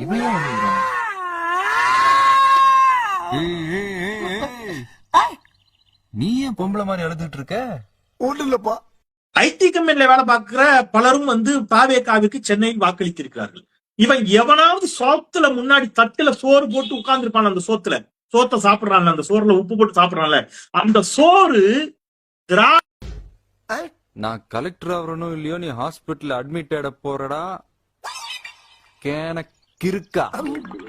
இவன் ஏன் வந்துக்கிறான்? நீ ஏன் பொம்பளை மாதிரி அழுதுட்டு இருக்க? ஒண்ணு இல்லப்பா. ஐடி கம்பெனில வேலை பார்க்கிற பலரும் தாவேகாவுக்கு சென்னையில் வாக்களித்திருக்கிறார்கள். இவன் எவனாவது சோத்துல முன்னாடி தட்டுல சோறு போட்டு உட்கார்ந்துருப்பான், அந்த சோத்தை சாப்பிடுறான்ல, அந்த சோறுல உப்பு போட்டு சாப்பிடுறான்ல, அந்த சோறு நான் கலெக்டர் ஆவறனும் இல்லையோ, நீ ஹாஸ்பிட்டல் அட்மிட் ஆட போறடா கிறுக்கா,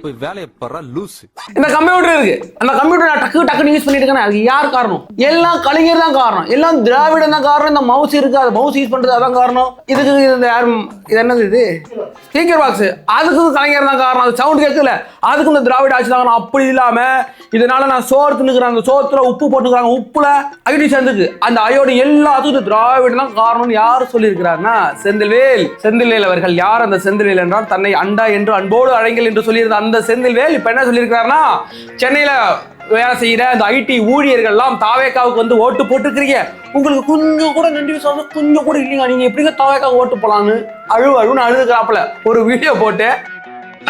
போய் வேலையை பாரு லூசு. இந்த கம்ப்யூட்டர் இருக்கு, அந்த கம்ப்யூட்டர் நான் டக்கு யூஸ் பண்ணிட்டு இருக்கேன். அதுக்கு யார் காரணம்? எல்லாம் கலைஞர் தான் காரணம், எல்லாம் திராவிடம் தான் காரணம். இந்த மவுஸ் இருக்கு, அது மவுஸ் யூஸ் பண்றது அதான் காரணம். இதுக்கு இந்த யாரும் இது என்னது இது ஸ்பீக்கர் பாக்ஸ், அதுக்கு கலைஞர் தான் காரணம். அது சவுண்ட் கேட்கல, அதுக்கு இந்த திராவிட ஆட்சி தான். அப்படி இல்லாம இதனால நான் சோறு தின்னுக்கிறேன், அந்த சோத்துல உப்பு போட்டுக்கிறாங்க, உப்புல அயோடி சேர்ந்துக்கு, அந்த அயோடி எல்லாத்துக்கும் இந்த திராவிடம் தான் காரணம்னு யார் சொல்லியிருக்கிறாங்கன்னா செந்தில்வேல் அவர்கள். யார் அந்த செந்தில்வேல் என்றால் தன்னை அண்டா என்று அன்போடு அழைங்கள் என்று சொல்லியிருந்த அந்த செந்தில்வேல் இப்ப என்ன சொல்லியிருக்கிறாருன்னா, சென்னையில வேலை செய்யற அந்த ஐடி ஊழியர்கள் எல்லாம் தாவேகாவுக்கு வந்து ஓட்டு போட்டுருக்கீங்க, உங்களுக்கு கொஞ்சம் கூட நன்றி விசுவாசம் கொஞ்சம் கூட இல்லைங்க, நீங்க எப்படிங்க தாவேகாவுக்கு ஓட்டு போலான்னு அழுன்னு அழுதுக்கிறாப்புல ஒரு வீடியோ போட்டு.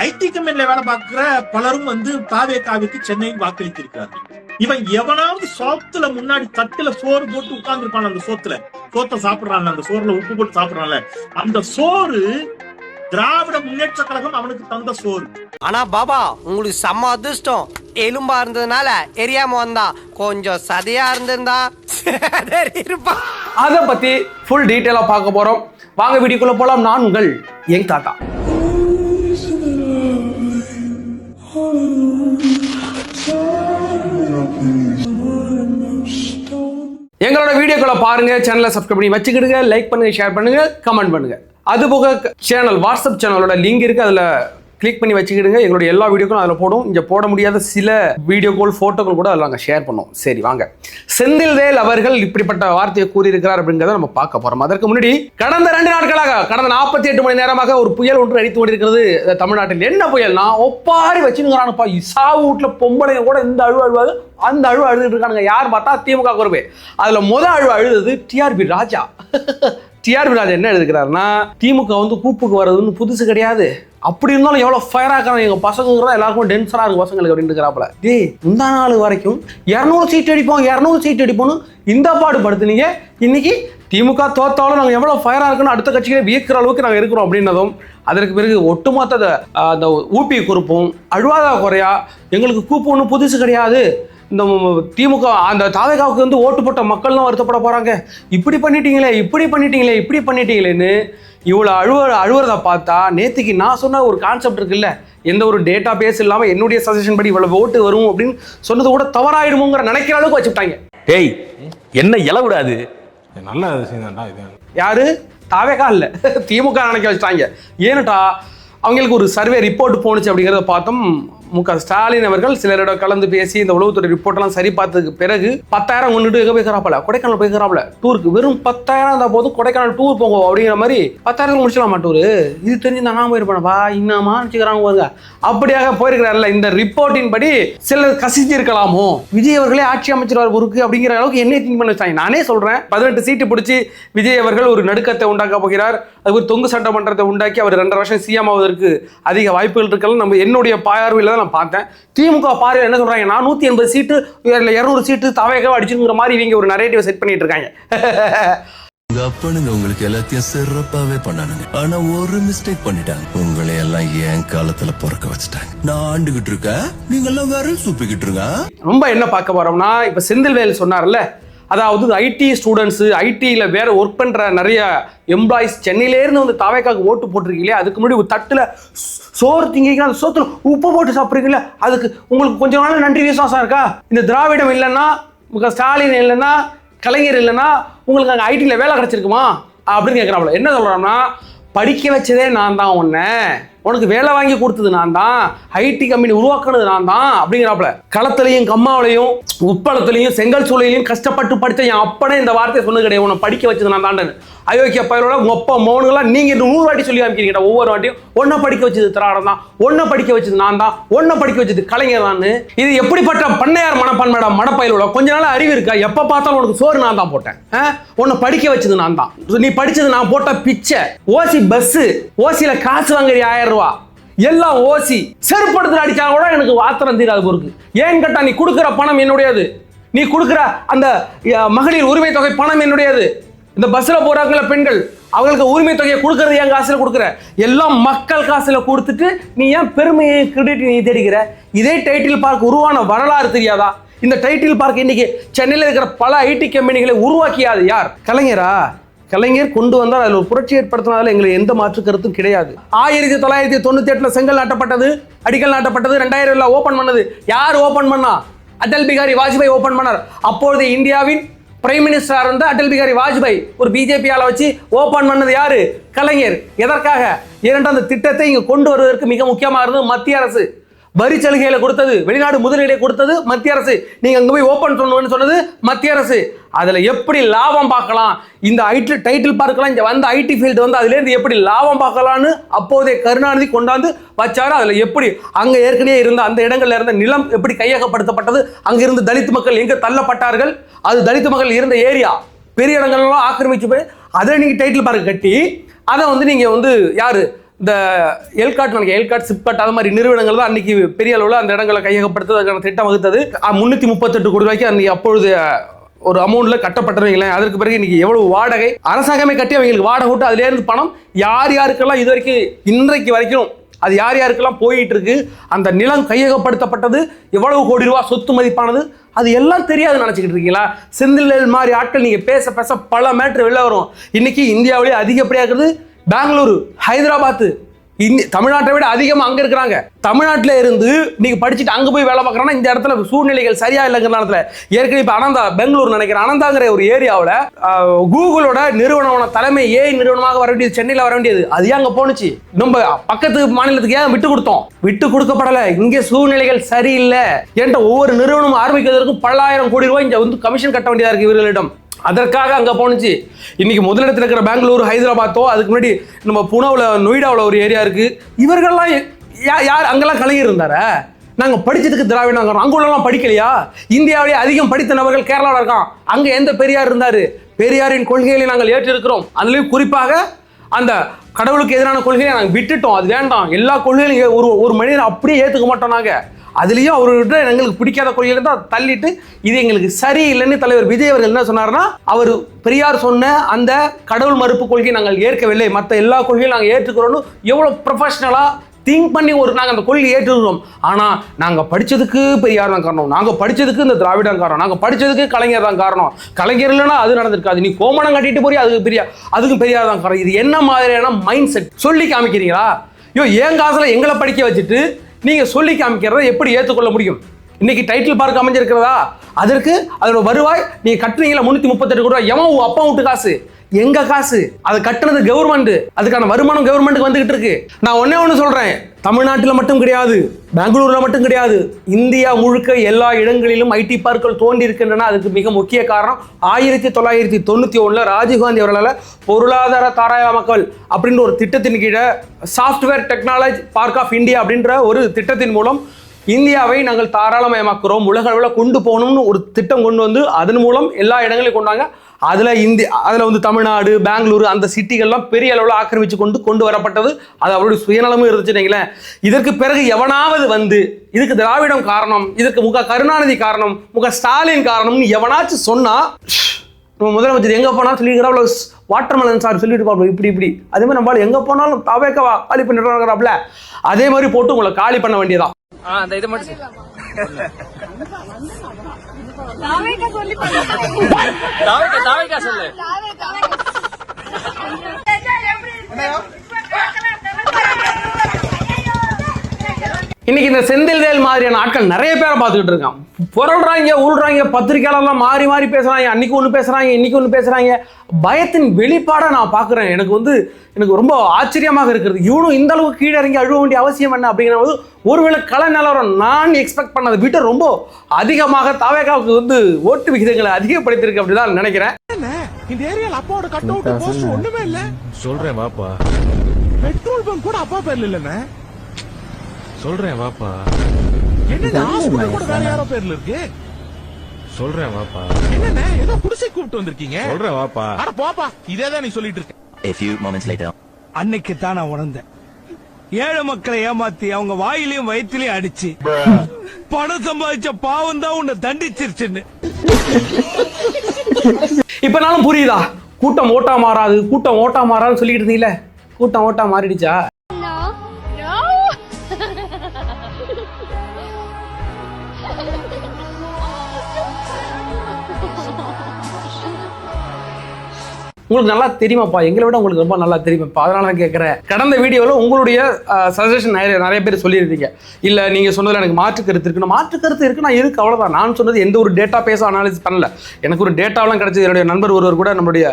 ஐடி கம்பெனில வேலை பார்க்கிற பலரும் தாவேகாவுக்கு சென்னையில் வாக்களித்திருக்கிறார்கள். இவன் எவனாவது சோத்துல முன்னாடி தட்டுல சோறு போட்டு உட்கார்ந்துருப்பான், அந்த சோத்தை சாப்பிடுறான்ல, அந்த சோறுல உப்பு போட்டு சாப்பிடுறான்ல, அந்த சோறு திராவிட முன்னேற்ற கழகம் அவனுக்கு தந்த சோறு. ஆனா பாபா உங்களுக்கு செம்ம அதிர்ஷ்டம், எலும்பா இருந்ததுனால எரியாம வந்தா, கொஞ்சம் சதையா இருந்திருந்தா இருப்பான். அதை பத்தி ஃபுல் டீட்டெயிலா பார்க்க போறோம். வாங்க வீடியோக்குள்ள போலாம். நான் உங்கள் யங் தாத்தா. எங்களோட வீடியோக்களை பாருங்க, சேனலை சப்ஸ்கிரைப் பண்ணி வச்சுக்கிடுங்க, லைக் பண்ணுங்க, ஷேர் பண்ணுங்க, கமெண்ட் பண்ணுங்க. அதுபோக சேனல் வாட்ஸ்அப் சேனலோட லிங்க் இருக்கு, அதுல கிளிக் பண்ணி வச்சுக்கிடுங்க. எங்களுடைய எல்லா வீடியோக்களும் அதில் போடும். இங்கே போட முடியாத சில வீடியோக்கள் ஃபோட்டோக்கள் கூட அதில் நாங்கள் ஷேர் பண்ணோம். சரி வாங்க, செந்தில்வேல் அவர்கள் இப்படிப்பட்ட வார்த்தையை கூறியிருக்கிறார் அப்படிங்கிறத நம்ம பார்க்க போகிறோம். அதற்கு முன்னாடி கடந்த 2 நாட்களாக, கடந்த 48 மணி நேரமாக ஒரு புயல் ஒன்று அடித்து கொண்டிருக்கிறது தமிழ்நாட்டில். என்ன புயல்னா, ஒப்பாரி வச்சுக்கிறானுப்பா, சாவு வீட்டில் பொம்பளைங்க கூட இந்த அழுவாது அந்த அழுதுட்டு இருக்கானுங்க. யார் பார்த்தா திமுக குரூப். அதில் முதல் அழுது டிஆர்பி ராஜா. டிஆர்பி ராஜா என்ன எழுதுக்கிறாருன்னா, திமுக கூப்புக்கு வர்றதுன்னு புதுசு கிடையாது, அப்படி இருந்தாலும் எவ்வளோ ஃபயராக இருக்காங்க எங்கள் பசங்க, எல்லாருக்கும் டென்ஷனாக இருக்கும் பசங்களுக்கு அப்படின்னு இருக்கிறாப்புல. டேய், முந்தா நாள் வரைக்கும் 200 சீட் அடிப்போம் 200 சீட் அடிப்போம்னு இந்த பாடுபடுத்துனீங்க, இன்னைக்கு திமுக தோத்தாலும் நாங்கள் எவ்வளோ ஃபயராக இருக்குன்னு அடுத்த கட்சிகளை வியக்கிற அளவுக்கு நாங்கள் இருக்கிறோம் அப்படின்னதும், அதற்கு பிறகு ஒட்டுமொத்த அந்த ஊபி குறிப்பும் அழுவாதா குறையா, எங்களுக்கு கூப்பு ஒன்றும் புதுசு கிடையாது, இந்த திமுக அந்த தாவேகாவுக்கு ஓட்டு போட்ட மக்கள்லாம் வருத்தப்பட போகிறாங்க, இப்படி பண்ணிட்டீங்களேன்னு இவ்வளோ அழுவுறதை பார்த்தா, நேற்றுக்கு நான் சொன்ன ஒரு கான்செப்ட் இருக்குல்ல, எந்த ஒரு டேட்டா பேஸ் இல்லாமல் என்னுடைய சஜஷன் படி இவ்வளோ ஓட்டு வரும் அப்படின்னு சொன்னது கூட தவறாயிடுமோங்கிற நினைக்கிற அளவுக்கு வச்சுட்டாங்க. டேய், என்ன இலவிடாது, நல்ல விஷயம் தான்டா இது. யாரு? தாவேகா இல்லை, திமுக நினைக்க வச்சுட்டாங்க. ஏன்னுட்டா, அவங்களுக்கு ஒரு சர்வே ரிப்போர்ட் போணுச்சு அப்படிங்கிறத பார்த்தோம். முக ஸ்டாலின் அவர்கள் சிலரோட கலந்து பேசி இந்த உளவுத்துறை ரிப்போர்ட்லாம் சரி பார்த்ததுக்கு பிறகு 10,000 கொண்டுட்டு எங்கே போய்க்கிறாப்புல, கொடைக்கானல் போய்க்கிறாப்புல டூருக்கு. வெறும் 10,000 இருந்தால் போதும் கொடைக்கானல் டூர் போங்க அப்படிங்கிற மாதிரி 10,000 முடிச்சிடலாமா டூரு? இது தெரிஞ்சு நான் போயிருப்பேன்ப்பா, இன்னமா நினச்சிக்கிறாங்க பாருங்க. அப்படியாக போயிருக்கிறார்ல. இந்த ரிப்போர்ட்டின் படி சிலர் கசிச்சு இருக்கலாமோ, விஜய் அவர்களே ஆட்சி அமைச்சிருவார் ஊருக்கு அப்படிங்கிற அளவுக்கு என்ன திங்க் பண்ண வச்சாங்க. நானே சொல்றேன், 18 சீட்டு பிடிச்சி விஜய் அவர்கள் ஒரு நடுக்கத்தை உண்டாக்க போகிறார். அது ஒரு தொங்கு சட்டமன்றத்தை உண்டாக்கி அவர் 2.5 வருஷம் சிஎம் ஆவதற்கு அதிக வாய்ப்புகள் இருக்கலாம். நம்ம என்னுடைய பார்வையில் நான் பார்த்தேன். திமுக பார்வையில் என்ன சொல்றாங்க, நான் 180 சீட்டு 200 சீட்டு தாவேகாவை அடிச்சுங்கிற மாதிரி இவங்க ஒரு நரேட்டிவ் செட் பண்ணிட்டு இருக்காங்க. அப்பனுங்க உங்களுக்கு எல்லாத்தையும் சிறப்பாவே பண்ணானுங்க, ஆனா ஒரு மிஸ்டேக் பண்ணிட்டாங்க. உங்களை எல்லாம் என் காலத்துல பிறக்க வச்சுட்டாங்க. நான் ஆண்டுகிட்டு இருக்கேன், நீங்க எல்லாம் வேற சூப்பிக்கிட்டு இருங்க. ரொம்ப என்ன பார்க்க போறோம்னா, இப்ப செந்தில்வேல் சொன்னார்ல, அதாவது ஐடி ஸ்டூடெண்ட்ஸ், ஐடியில் வேற ஒர்க் பண்ணுற நிறைய எம்ப்ளாயிஸ் சென்னையிலேருந்து தாவேகாவுக்கு ஓட்டு போட்டிருக்கீங்களே, அதுக்கு முன்னாடி ஒரு தட்டில் சோறு திங்கிங்கன்னா அந்த சோத்துல உப்பு போட்டு சாப்பிட்றீங்களே, அதுக்கு உங்களுக்கு கொஞ்ச நாள் நன்றி விசுவாசம் இருக்கா? இந்த திராவிடம் இல்லைன்னா, ஸ்டாலின் இல்லைன்னா, கலைஞர் இல்லைன்னா உங்களுக்கு அங்கே ஐடியில் வேலை கிடைச்சிருக்குமா அப்படின்னு கேட்குறாப்புல. என்ன சொல்கிறோம்னா, படிக்க வச்சதே நான் தான், உனக்கு வேலை வாங்கி கொடுத்தது நான் தான், ஐடி கம்பெனி உருவாக்குனது நான் தான் அப்படிங்கிறாப்புல. களத்திலையும் கம்மாவிலையும் உப்பளத்திலையும் செங்கல் சூளையிலையும் கஷ்டப்பட்டு படித்த என் அப்பனே இந்த வார்த்தையை சொன்னது கிடையாது, உன்னை படிக்க வச்சது நான் தாண்டன்னு. அயோக்கிய பயிரோட மொப்ப மௌனுங்களாம் நீங்கள் 100 வாட்டி சொல்லி அமைக்கிறீங்க. ஒவ்வொரு வாட்டியும் ஒன்றை படிக்க வச்சது திராவிடம் தான், ஒன்றை படிக்க வச்சது நான் தான், ஒன்றை படிக்க வச்சது கலைஞர் தான். இது எப்படிப்பட்ட பண்ணையார் மனப்பான்மையோட மடப்பயிரோட கொஞ்ச நாள் அறிவு இருக்கா? எப்போ பார்த்தாலும் உனக்கு சோறு நான் தான் போட்டேன், உன்னை படிக்க வச்சது நான் தான், நீ படிச்சது நான் போட்ட பிச்சை, ஓசி பஸ், ஓசியில காசு வாங்குறீ 1000 ரூபா, எல்லாம் ஓசி செருப்படுத்து அடிச்சா கூட எனக்கு ஆத்திரம் தீராது பொறுக்கு. ஏன்னு கேட்டா நீ கொடுக்குற பணம் என்னுடையது, நீ கொடுக்குற அந்த மகளிர் உரிமை தொகை பணம் என்னுடையது. இந்த பஸ்ல போறாங்கள பெண்கள், அவங்களுக்கு உரிமை தொகையை கொடுக்கறது என் காசுல கொடுக்குற, எல்லாம் மக்கள் காசுல கொடுத்துட்டு நீ ஏன் பெருமையை கிரெடிட் நீ தேடிக்கிற? இதே டைட்டில் பார்க் உருவான வரலாறு தெரியாதா? இந்த டைட்டில் பார்க் இன்னைக்கு சென்னையில் இருக்கிற பல ஐடி கம்பெனிகளை உருவாக்கியாது யார்? கலைஞரா? கலைஞர் கொண்டு வந்தால் அதில் ஒரு புரட்சி ஏற்படுத்தினால எங்களுக்கு எந்த மாற்று கருத்தும் கிடையாது. 1998 செங்கல் நாட்டப்பட்டது, அடிக்கல் நாட்டப்பட்டது, 2000 ஓபன் பண்ணது யார் ஓபன் பண்ணா? அடல் பிகாரி வாஜ்பாய் ஓபன் பண்ணார். அப்பொழுது இந்தியாவின் பிரைம் மினிஸ்டர் இருந்த அடல் பிகாரி வாஜ்பாய் ஒரு பிஜேபி ஆளை வச்சு ஓபன் பண்ணது யாரு? கலைஞர். எதற்காக? இரண்டாம் திட்டத்தை இங்க கொண்டு வருவதற்கு மிக முக்கியமாக இருந்தது மத்திய அரசு. வரி சலுகைகளை கொடுத்தது, வெளிநாடு முதலீடை கொடுத்தது மத்திய அரசு. நீங்க அங்க போய் ஓபன் பண்ணணும்னு சொன்னது மத்திய அரசு. அதுல எப்படி லாபம் பார்க்கலாம், இந்த ஐடி டைட்டில் பார்க்கலாம், இங்க வந்த ஐடி ஃபீல்டு வந்து அதுல இருந்து எப்படி லாபம் பார்க்கலாம்னு அப்போதைய கருணாநிதி கொண்டாந்து வச்சாரு. அதுல எப்படி அங்க ஏற்கனவே இருந்த அந்த இடங்கள்ல இருந்த நிலம் எப்படி கையகப்படுத்தப்பட்டது, அங்க இருந்து தலித் மக்கள் எங்க தள்ளப்பட்டார்கள், அது தலித் மக்கள் இருந்த ஏரியா பெரிய இடங்கள்லாம் ஆக்கிரமிச்சு போய் அதை நீங்க டைட்டில் பார்க்க கட்டி அதை வந்து நீங்க வந்து யாரு இந்த எல்காட் சிப்காட் அது மாதிரி நிறுவனங்கள் தான் அன்னைக்கு பெரிய அளவில் அந்த இடங்களை கையகப்படுத்துவதற்கான திட்டம் வகுத்தது. 338 கோடி ரூபாய்க்கு அன்னைக்கு அப்பொழுது ஒரு அமௌண்ட்ல கட்டப்பட்டவங்களேன். அதற்கு பிறகு இன்னைக்கு எவ்வளவு வாடகை அரசாங்கமே கட்டி அவங்களுக்கு வாடகை விட்டு அதுல இருந்து பணம் யார் யாருக்கெல்லாம் இது வரைக்கும் இன்றைக்கு வரைக்கும் அது யார் யாருக்கெல்லாம் போயிட்டு இருக்கு, அந்த நிலம் கையகப்படுத்தப்பட்டது, எவ்வளவு கோடி ரூபாய் சொத்து மதிப்பானது, அது எல்லாம் தெரியாது நினைச்சுக்கிட்டு இருக்கீங்களா? செந்தில் மாதிரி ஆட்கள் நீங்க பேச பேச பல மேட்ரு வெளில வரும். இன்னைக்கு இந்தியாவிலேயே அதிகப்படியாக இருக்கிறது பெங்களூரு, ஹைதராபாத், தமிழ்நாட்டை விட அதிகமாக அங்கே இருக்கிறாங்க. தமிழ்நாட்டில் இருந்து நீங்க படிச்சுட்டு அங்கே போய் வேலை பார்க்குறோன்னா இந்த இடத்துல சூழ்நிலைகள் சரியா இல்லைங்கிற இடத்துல ஏற்கனவே இப்போ அனந்தா பெங்களூர் நினைக்கிறேன், அனந்தாங்கிற ஒரு ஏரியாவில் கூகுளோட நிறுவனமான தலைமை ஏஐ நிறுவனமாக வர வேண்டியது சென்னையில் வர வேண்டியது, அது ஏன் அங்கே போனுச்சு? நம்ம பக்கத்து மாநிலத்துக்கு ஏன் விட்டு கொடுத்தோம்? விட்டு கொடுக்கப்படலை. இங்கே சூழ்நிலைகள் சரியில்லை என்ற ஒவ்வொரு நிறுவனமும் ஆரம்பிக்கிறதுக்கும் பல்லாயிரம் கோடி ரூபாய் இங்கே வந்து கமிஷன் கட்ட வேண்டியதாக இருக்கு இவர்களிடம். அதற்காக அங்கே போனுச்சு. இன்னைக்கு முதலிடத்தில் இருக்கிற பெங்களூர், ஹைதராபாத்தோ, அதுக்கு முன்னாடி நம்ம புனேவில் நொய்டாவில் ஒரு ஏரியா இருக்கு. இவர்கள்லாம் யார் அங்கெல்லாம் கலைஞர் இருந்தாரா? நாங்கள் படிச்சதுக்கு திராவிடம், அங்க உள்ளலாம் படிக்கலையா? இந்தியாவிலேயே அதிகம் படித்த நபர்கள் கேரளாவில் இருக்கான். அங்கே எந்த பெரியார் இருந்தாரு? பெரியாரின் கொள்கைகளை நாங்கள் ஏற்றிருக்கிறோம். அதுலேயும் குறிப்பாக அந்த கடவுளுக்கு எதிரான கொள்கையை நாங்கள் விட்டுட்டோம். அது வேண்டாம். எல்லா கொள்கைகளையும் ஒரு மனிதனை அப்படியே ஏற்றுக்க மாட்டோம் நாங்கள். அதுலேயும் அவர்கிட்ட எங்களுக்கு பிடிக்காத கொள்கையில தான் தள்ளிட்டு இது எங்களுக்கு சரியில்லைன்னு தலைவர் விஜய் அவர்கள் என்ன சொன்னார்னா, அவர் பெரியார் சொன்ன அந்த கடவுள் மறுப்பு கொள்கையை நாங்கள் ஏற்கவில்லை, மற்ற எல்லா கொள்கையும் நாங்கள் ஏற்றுக்கிறோன்னு எவ்வளோ ப்ரொஃபஷனலாக திங்க் பண்ணி நாங்கள் அந்த கொள்கையை ஏற்றுக்கிறோம். ஆனால் நாங்கள் படித்ததுக்கு பெரியார் தான் காரணம், நாங்கள் படித்ததுக்கு இந்த திராவிடம் காரணம், நாங்கள் படித்ததுக்கு கலைஞர் தான் காரணம், கலைஞர் இல்லைன்னா அது நடந்திருக்காது, நீ கோமணம் கட்டிட்டு போறியா அதுக்கும் பெரியார் தான் காரணம். இது என்ன மாதிரியான மைண்ட் செட் சொல்லி காமிக்கிறீங்களா? என் காசில் எங்களை படிக்க வச்சுட்டு நீங்க சொல்லி காமிக்கிறத எப்படி ஏற்றுக்கொள்ள முடியும்? இன்னைக்கு டைட்டில் பார்க் அமைஞ்சிருக்கிறதா? அதற்கு அதோட வருவாய் நீங்க கட்டுறீங்களா 338 கோடி ரூபாய், எவன் அப்பா விட்டு காசு, எங்க காசு, அதை கட்டுறது கவர்மெண்ட், அதுக்கான வருமானம் கவர்மெண்ட்டுக்கு வந்துகிட்டு இருக்கு. நான் ஒண்ணு சொல்றேன், தமிழ்நாட்டில் மட்டும் கிடையாது, பெங்களூர்ல மட்டும் கிடையாது, இந்தியா முழுக்க எல்லா இடங்களிலும் ஐடி பார்க்கள் தோண்டி இருக்கின்றன. அதுக்கு மிக முக்கிய காரணம் 1991 ராஜீவ்காந்தி அவர்களால் பொருளாதார தாராளமயமாக்கல் அப்படின்ற ஒரு திட்டத்தின் கீழே software technology park of India அப்படின்ற ஒரு திட்டத்தின் மூலம் இந்தியாவை நாங்கள் தாராளமயமாக்குறோம், உலக அளவில் கொண்டு போகணும்னு ஒரு திட்டம் கொண்டு வந்து அதன் மூலம் எல்லா இடங்களையும் கொண்டாங்க. அதில் வந்து தமிழ்நாடு, பெங்களூரு அந்த சிட்டிகள்லாம் பெரிய அளவில் ஆக்கிரமிச்சு கொண்டு வரப்பட்டது. அது அவருடைய சுயநலமும் இருந்துச்சுங்களேன். இதற்கு பிறகு எவனாவது வந்து இதுக்கு திராவிடம் காரணம், இதுக்கு முக கருணாநிதி காரணம், முக ஸ்டாலின் காரணம்னு எவனாச்சும் சொன்னா முதலமைச்சர் எங்க போனாலும் சொல்லியிருக்கிறாப்ல, வாட்டர்மெலன் சார் சொல்லிட்டு இருப்பாப்ல இப்படி அதே மாதிரி நம்மளால எங்க போனாலும் தாவேக்கவா காலி பண்ணிடுறாங்கறாப்ல, அதே மாதிரி போட்டு உங்களை காலி பண்ண வேண்டியதான். அந்த இதை மட்டும் தாவேக்கா சொல்லு. இன்னைக்கு இந்த செந்தில்வேல் மாதிரியான ஆட்கள் நிறைய பேரை பார்த்துக்கிட்டு இருக்கான். புரள்றாங்க, உருள்றாங்க, பத்திரிக்கையாளர்லாம் மாறி மாறி பேசுறாங்க, அன்னைக்கு ஒன்று பேசுறாங்க, இன்னைக்கு ஒன்று பேசுறாங்க. பயத்தின் வெளிப்பாடை நான் பார்க்குறேன். எனக்கு ரொம்ப ஆச்சரியமாக இருக்கிறது. இவனும் இந்த அளவுக்கு கீழே இறங்கி அழுவ வேண்டிய அவசியம் என்ன அப்படிங்கிற போது ஒருவேளை கள நிலவரம் நான் எக்ஸ்பெக்ட் பண்ணதை விட்டு ரொம்ப அதிகமாக தாவேகாவுக்கு வந்து ஓட்டு விகிதங்களை அதிகப்படுத்திருக்கு அப்படிதான் நினைக்கிறேன். இந்த ஏரியால அப்பாவோட கட் அவுட் போஸ்ட் ஒண்ணுமே இல்ல. சொல்றேன் வாப்பா. பெட்ரோல் பங்க் கூட அப்பா பேர்ல இல்லனே. சொல்றேன் வாப்பா. என்ன ஹாஸ்பிடல் கூட வேற யாரோ பேர்ல இருக்கு. சொல்றேன் வாப்பா. என்னண்ணே ஏதோ குடிசை கூப்பிட்டு வந்திருக்கீங்க. சொல்றேன் வாப்பா. அட போப்பா, இதேதான் நீ சொல்லிட்டு இருக்க. A few moments later. அன்னைக்கு தான் நான் உணர்ந்தேன், ஏழை மக்களை ஏமாத்தி அவங்க வாயிலையும் வயிற்றுலயும் அடிச்சு பணம் சம்பாதிச்ச பாவம் தான் உன்னை தண்டிச்சிருச்சுன்னு. இப்பனாலும் புரியுதா? கூட்டம் ஓட்டா மாறாது, கூட்டம் ஓட்டா மாறாதுன்னு சொல்லிட்டு இருந்தீங்களே, கூட்டம் ஓட்டா மாறிடுச்சா? உங்களுக்கு நல்லா தெரியுமாப்பா, எங்களை விட உங்களுக்கு ரொம்ப நல்லா தெரியுமாப்பா, அதனால நான் கேட்குறேன். கடந்த வீடியோவில் உங்களுடைய சஜஷன் நிறைய பேர் சொல்லியிருந்தீங்க, இல்லை நீங்கள் சொன்னதில் எனக்கு மாற்று கருத்து இருக்குன்னு. மாற்று கருத்து இருக்குன்னா இருக்கு, அவ்வளோதான். நான் சொன்னது எந்த ஒரு டேட்டா பேஸும் அனாலிசிஸ் பண்ணல. எனக்கு ஒரு டேட்டாவெலாம் கிடச்சது. என்னுடைய நண்பர் ஒருவர் கூட, நம்மளுடைய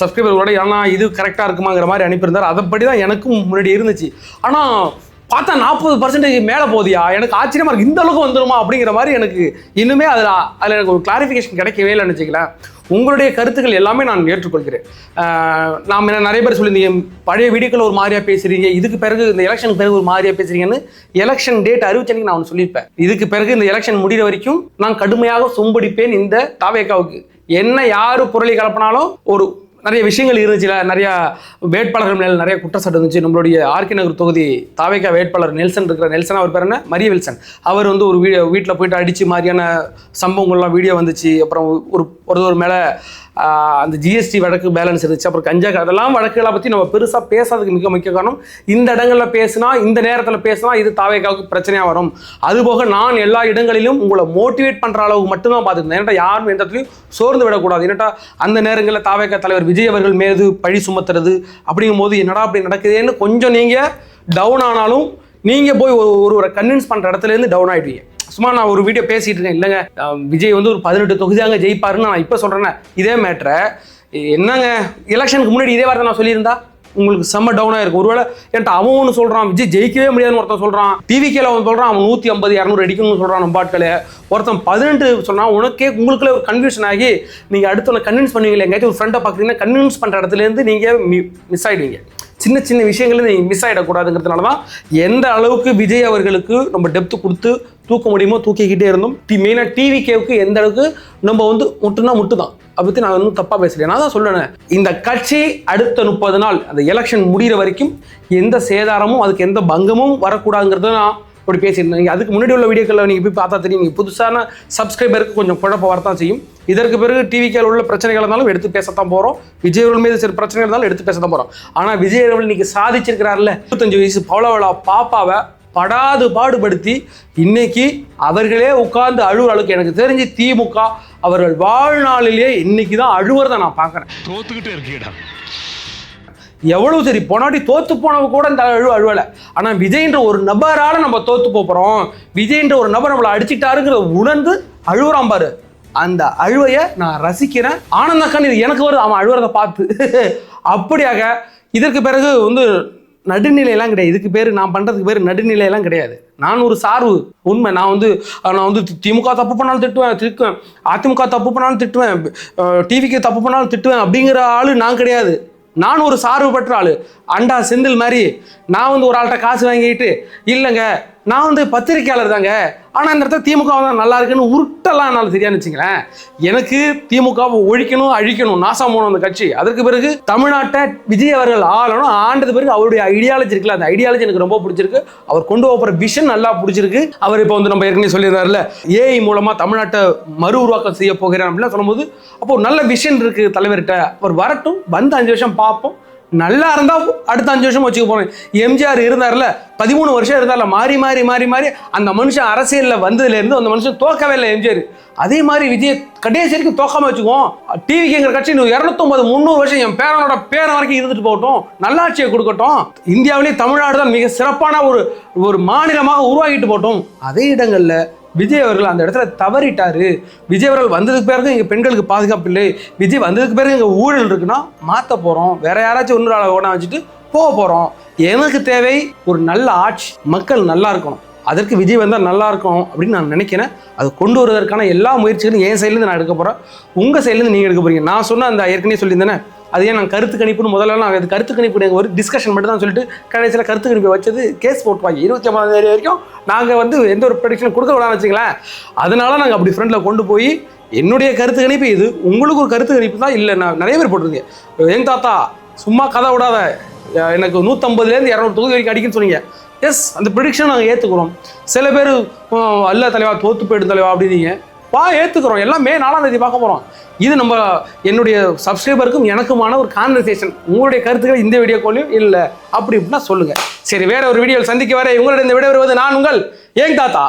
சப்ஸ்கிரைபர் கூட, ஏன்னா இது கரெக்டாக இருக்குமாங்கிற மாதிரி அனுப்பியிருந்தார். அதைப்படி தான் எனக்கும் முன்னாடி இருந்துச்சு. ஆனால் பார்த்தா 40% மேலே போதியா, எனக்கு ஆச்சரியமாக இருக்குது. இந்த அளவுக்கு வந்துடுமா அப்படிங்கிற மாதிரி எனக்கு இன்னுமே அதில் எனக்கு ஒரு கிளாரிஃபிகேஷன் கிடைக்கவே இல்லைன்னு வச்சுக்கலாம். உங்களுடைய கருத்துக்கள் எல்லாமே நான் ஏற்றுக்கொள்கிறேன். நாம் நிறைய பேர் சொல்லியிருந்தீங்க, பழைய வீடியோக்கள் ஒரு மாதிரியாக பேசுகிறீங்க, இதுக்கு பிறகு இந்த எலெக்ஷனுக்கு பிறகு ஒரு மாதிரியாக பேசுகிறீங்கன்னு. எலெக்ஷன் டேட் அறிவிச்சன்னைக்கு நான் ஒன்று சொல்லியிருப்பேன். இதுக்கு பிறகு இந்த எலெக்ஷன் முடிகிற வரைக்கும் நான் கடுமையாக சொம்படிப்பேன் இந்த தாவேக்காவுக்கு. என்ன யார் புரளி கலப்பினாலும் ஒரு நிறைய விஷயங்கள் இருந்துச்சுல, நிறையா வேட்பாளர்கள் மேலே நிறைய குற்றச்சாட்டு இருந்துச்சு. நம்மளுடைய ஆர்கே நகர் தொகுதி தாவேக்கா வேட்பாளர் நெல்சன் இருக்கிற, நெல்சன் அவர் பேர் என்ன, மரிய வில்சன், அவர் வந்து ஒரு வீட்டில் போயிட்டு அடித்து மாதிரியான சம்பவங்கள்லாம் வீடியோ வந்துச்சு. அப்புறம் ஒரு மேலே அந்த ஜிஎஸ்டி வழக்கு பேலன்ஸ் இருந்துச்சு, அப்புறம் கஞ்சா, அதெல்லாம் வழக்குகளை பற்றி நம்ம பெருசாக பேசாததுக்கு மிக முக்கிய காரணம், இந்த இடங்களில் பேசினா, இந்த நேரத்தில் பேசினா இது தாவேக்காவுக்கு பிரச்சனையாக வரும். அதுபோக நான் எல்லா இடங்களிலும் உங்களை மோட்டிவேட் பண்ணுற அளவுக்கு மட்டும்தான் பார்த்துருந்தேன். ஏன்னா யாரும் எந்த இடத்துலையும் சோர்ந்து விடக்கூடாது. ஏன்னாட்டா அந்த நேரங்களில் தாவேக்கா தலைவர் விஜய் அவர்கள் மீது பழி சுமத்துறது அப்படிங்கும் போது என்னடா அப்படி நடக்குதுன்னு கொஞ்சம் நீங்கள் டவுன் ஆனாலும் நீங்கள் போய் ஒருவரை கன்வின்ஸ் பண்ணுற இடத்துலேருந்து டவுன் ஆகிடுவீங்க. சும்மா நான் ஒரு வீடியோ பேசிகிட்டு இருக்கேன், இல்லைங்க விஜய் வந்து ஒரு 18 தொகுதியாங்க ஜெயிப்பாருன்னு நான் இப்போ சொல்கிறேன்னே. இதே மேட்ரை என்னங்க எலெக்ஷனுக்கு முன்னாடி இதே வார்த்தை நான் சொல்லியிருந்தா உங்களுக்கு செம்ம டவுனாக இருக்கும். ஒருவேளை என்கிட்ட அவன் ஒன்று சொல்கிறான், விஜய் ஜெயிக்கவே முடியாதுன்னு ஒருத்தன் சொல்கிறான், டிவிக்கேல அவன் சொல்கிறான் அவன் 150 200 அடிக்கணும்னு சொல்கிறான் நம்ம பாட்களை, ஒருத்தன் 18 சொன்னால் உங்களுக்குள்ளே ஒரு கன்ஃபியூஷன் ஆகி நீங்கள் அடுத்தவனை கன்வின்ஸ் பண்ணுவீங்களே. எங்கேயாச்சும் ஒரு ஃப்ரெண்டை பார்க்குறீங்கன்னா கன்வின்ஸ் பண்ணுற இடத்துலேருந்து நீங்கள் மிஸ் ஆகிடுவீங்க. சின்ன சின்ன விஷயங்கள் நீங்கள் மிஸ் ஆகிடக்கூடாதுங்கிறதுனால தான் எந்த அளவுக்கு விஜய் அவர்களுக்கு நம்ம டெப்த்து கொடுத்து தூக்க முடியுமோ தூக்கிக்கிட்டே இருந்தோம். மெயினாக டிவிகேவுக்கு எந்த அளவுக்கு நம்ம வந்து முட்டு தான். அதை பற்றி நான் இன்னும் தப்பாக பேசலையே. நான் தான் சொல்லுறேன், இந்த கட்சி அடுத்த 30 நாள் அந்த எலெக்ஷன் முடிகிற வரைக்கும் எந்த சேதாரமும் அதுக்கு எந்த பங்கமும் வரக்கூடாதுங்கிறத நான் அப்படி பேசியிருந்தேன். நீங்கள் அதுக்கு முன்னாடி உள்ள வீடியோக்களில் நீங்கள் போய் பார்த்தா தெரியும். நீங்கள் புதுசான சப்ஸ்கிரைபருக்கு கொஞ்சம் குழப்பம் வரத்தான் செய்யும். இதற்கு பிறகு டிவிக்கேல உள்ள பிரச்சனைகள் இருந்தாலும் எடுத்து பேசத்தான் போகிறோம். விஜய் அவர்கள் மீது சில பிரச்சனைகள் இருந்தாலும் எடுத்து பேசத்தான் போகிறோம். ஆனால் விஜய் அவர்கள் இன்னைக்கு சாதிச்சிருக்கிறார்ல, 25 வயசு பவளவளா பாப்பாவை படாது பாடுபடுத்தி இன்னைக்கு அவர்களே உட்கார்ந்து அழுவுற அளவுக்கு எனக்கு தெரிஞ்சு திமுக அவர்கள் வாழ்நாளிலேயே இன்னைக்கு தான் அழுவுறதை நான் பார்க்குறேன். தோத்துக்கிட்டே இருக்கீடா. எவ்வளவு சரி போனாட்டி தோத்து போனவங்க கூட இந்த அழுவலை. ஆனால் விஜய்ன்ற ஒரு நபரால் நம்ம தோத்து போகிறோம், விஜய்ன்ற ஒரு நபர் நம்மளை அடிச்சுட்டாருங்கிறத உணர்ந்து அழுவுறான் பாரு. அந்த அழுவையை நான் ரசிக்கிறேன். ஆனந்தக்கன் இது எனக்கு வருது அவன் அழுவுறதை பார்த்து. அப்படியாக இதற்கு பிறகு வந்து நடுநிலையெல்லாம் கிடையாது. இதுக்கு பேர் நான் பண்ணுறதுக்கு பேர் நடுநிலையெல்லாம் கிடையாது. நான் ஒரு சார்பு உண்மை. நான் வந்து திமுக தப்பு பண்ணாலும் திட்டுவேன், அதிமுக தப்பு பண்ணாலும் திட்டுவேன், டிவிக்கு தப்பு பண்ணாலும் திட்டுவேன் அப்படிங்கிற ஆளு நான் கிடையாது. நான் ஒரு சார்பு பெற்ற ஆளு. அண்டா செந்தில் மாதிரி நான் வந்து ஒரு ஆள்கிட்ட காசு வாங்கிட்டு இல்லைங்க நான் வந்து பத்திரிக்கையாளர் தாங்க, ஆனால் இந்த இடத்துல திமுக தான் நல்லா இருக்குன்னு உருட்டெல்லாம் என்னால் தெரியாதுன்னு வச்சுங்களேன். எனக்கு திமுகவை ஒழிக்கணும், அழிக்கணும், நாசம் போகணும் அந்த கட்சி. அதற்கு பிறகு தமிழ்நாட்டை விஜய் அவர்கள் ஆளணும். ஆண்டது பிறகு அவருடைய ஐடியாலஜி இருக்குல்ல, அந்த ஐடியாலஜி எனக்கு ரொம்ப பிடிச்சிருக்கு. அவர் கொண்டு போகிற விஷன் நல்லா பிடிச்சிருக்கு. அவர் இப்போ வந்து நம்ம ஏற்கனவே சொல்லியிருந்தாருல, ஏஐ மூலமாக தமிழ்நாட்டை மறு உருவாக்கம் செய்ய போகிறேன் அப்படிலாம் சொல்லும்போது அப்போ ஒரு நல்ல விஷன் இருக்கு தலைவர்கிட்ட. அவர் வரட்டும், வந்து 5 வருஷம் பார்ப்போம். நல்லா இருந்தா அடுத்த 5 வருஷம் வச்சுக்க போறேன். எம்ஜிஆர் இருந்தார்ல, 13 வருஷம் இருந்தார்ல, மாறி மாறி மாறி மாறி அந்த மனுஷன் அரசியலில் வந்ததுல இருந்து அந்த மனுஷன் தோக்கவே இல்லை எம்ஜிஆர். அதே மாதிரி விஜய் கடைசி வரைக்கும் தோக்காம வச்சுக்குவோம். டிவிக்குங்கிற கட்சி 250 300 வருஷம் என் பேரனோட பேரன் வரைக்கும் இருந்துட்டு போகட்டும், நல்லாட்சியை கொடுக்கட்டும். இந்தியாவிலேயே தமிழ்நாடு தான் மிக சிறப்பான ஒரு மாநிலமாக உருவாக்கிட்டு போகட்டும். அதே இடங்கள்ல விஜய் அவர்கள் அந்த இடத்துல தவறிட்டாரு. விஜய் அவர்கள் வந்ததுக்கு பிறகு இங்கே பெண்களுக்கு பாதுகாப்பு இல்லை, விஜய் வந்ததுக்கு பிறகு இங்கே ஊழல் இருக்குன்னா மாற்ற போகிறோம், வேற யாராச்சும் இன்னொரு ஆளை ஓட வச்சுட்டு போக போகிறோம். எனக்கு தேவை ஒரு நல்ல ஆட்சி, மக்கள் நல்லா இருக்கணும். அதற்கு விஜய் வந்தால் நல்லா இருக்கும் அப்படின்னு நான் நினைக்கிறேன். அது கொண்டு வருவதற்கான எல்லா முயற்சிகளும் என் சைட்லேருந்து நான் எடுக்க போகிறேன், உங்கள் சைட்லேருந்து நீங்கள் எடுக்க போகிறீங்க. நான் சொன்ன அந்த ஏற்கனவே சொல்லியிருந்தேனே, அது ஏன் நான் கருத்து கணிப்புன்னு முதல்ல நான் அது கருத்து கணிப்பு ஒரு டிஸ்கஷன் மட்டும் தான் சொல்லிட்டு கடைசியில் கருத்து கணிப்பை வச்சது கேஸ் போட்டுவாங்க. 29ஆம் தேதி வரைக்கும் நாங்கள் வந்து எந்த ஒரு ப்ரெடிக்ஷன் கொடுக்க விடான்னு வச்சுங்களேன். அதனால நாங்கள் அப்படி ஃப்ரெண்டில் கொண்டு போய் என்னுடைய கருத்து கணிப்பு இது, உங்களுக்கு ஒரு கருத்து கணிப்பு தான் இல்லை. நான் நிறைய பேர் போட்டிருந்தேன், எங்க தாத்தா சும்மா கதை விடாத, எனக்கு 150லேருந்து 200 தொகுதி வரைக்கும் அடிக்குன்னு சொன்னீங்க. எஸ், அந்த ப்ரிடிக்ஷன் நாங்கள் ஏற்றுக்கிறோம். சில பேர் அல்ல தலைவா தோத்து போயிடும் தலைவா அப்படின்னீங்க. ஏற்றுக்கிறோம். எல்லாம் மே 4ஆம் தேதி பார்க்க போகிறோம். இது நம்ம என்னுடைய சப்ஸ்கிரைபருக்கும் எனக்குமான ஒரு கான்வர்சேஷன். உங்களுடைய கருத்துக்கள் இந்த வீடியோக்குள்ளேயும் இல்லை அப்படி இப்படின்னா சொல்லுங்கள். சரி, வேற ஒரு வீடியோவில் சந்திக்க வர உங்களிடம் இந்த விடை வருவது நான் உங்கள் ஏங் தாத்தா.